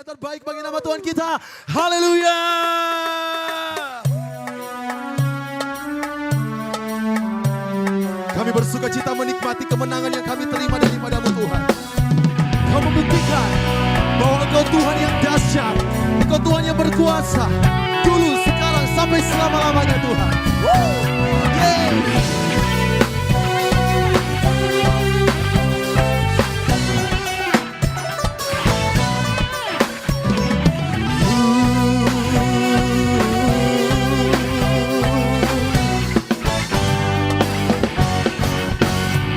yang terbaik bagi nama Tuhan kita. Haleluya. Kami bersuka cita menikmati kemenangan yang kami terima daripada-Mu Tuhan. Kau membuktikan bahwa Engkau Tuhan yang dahsyat, Engkau Tuhan yang berkuasa, dulu, sekarang, sampai selama-lamanya Tuhan.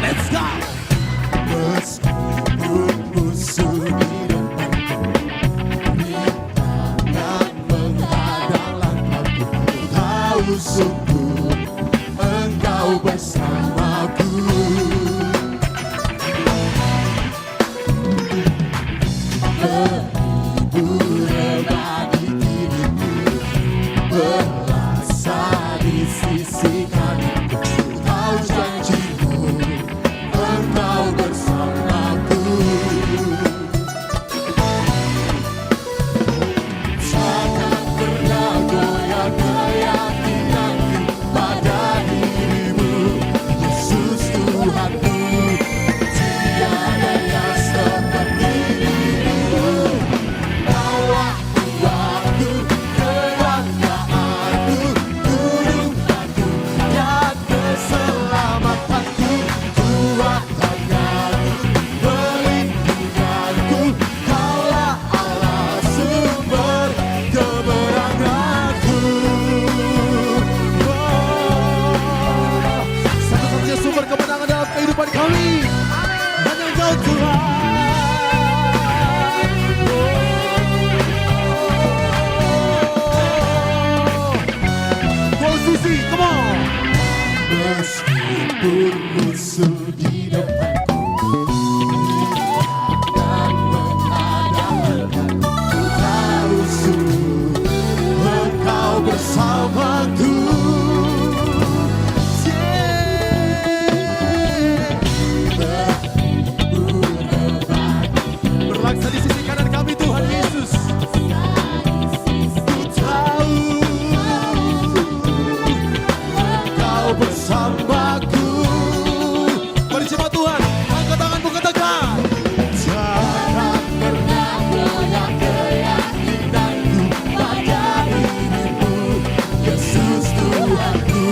Let's go. Meskipun musuh di depanku, rintangan menghadang langkahku, tahu sungguh Engkau bersamaku. Berhibur bagi diriku, berasa di sisi kananku, tahu janji-Mu Engkau bersamaku. Takkan pernah goyah keyakinanku pada diri-Mu, Yesus Tuhanku. Tiada yang seperti diri-Mu. Kaulah Tuhanku, kebanggaanku, gunung batu dan keselamatanku. Tuhan tanganku, perlindunganku, Kaulah Allah sumber kemenanganku. Satu-satunya sumber kemenangan dalam kehidupan kami hanya Engkau Tuhan. Posisi, come on. Meskipun musuh di depanku dan menghadang, ku tahu sungguh Engkau bersamaku. Berlaksa di sisi kanan kami Tuhan Yesus. Ku tahu Engkau bersamaku. Mari jemaat Tuhan, angkat tanganmu, katakan. Jangan pernah goyah keyakinanku pada diri-Mu, Yesus Tuhanku.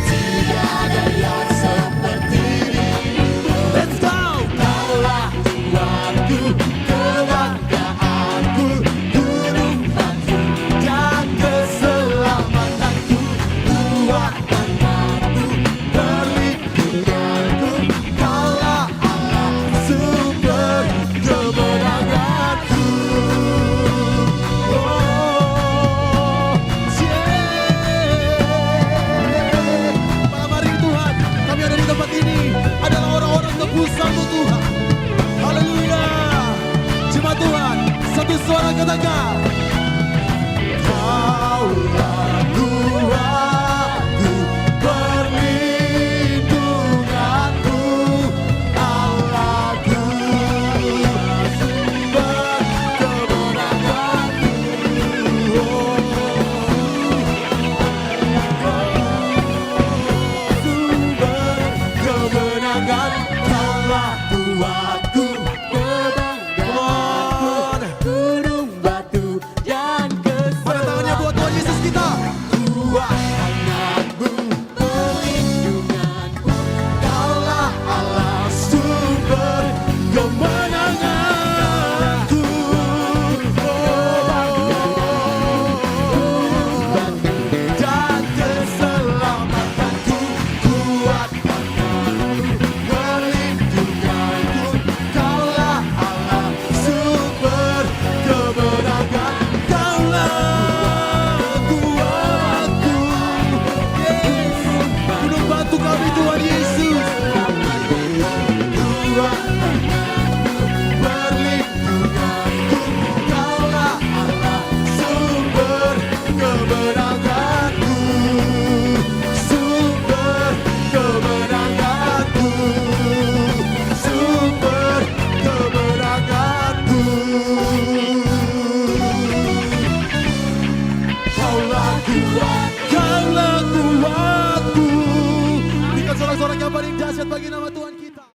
Tiada yang seperti diri-Mu. Let's go. Kaulah Tuhanku, kebanggaanku, gunung batu dan keselamatanku. Tuhan tanganku, perlindunganku, Kaulah Allah sumber kemenanganku. Malam hari Tuhan, kami ada di tempat ini adalah orang-orang tebusan-Mu Tuhan. Haleluya. Jemaat Tuhan, satu suara katakan. Kaulah Tuhanku, perlindunganku, Allahku, sumber kemenanganku. Sumber kemenangan, Kaulah Tuhanku, kebanggaanku, gunung batu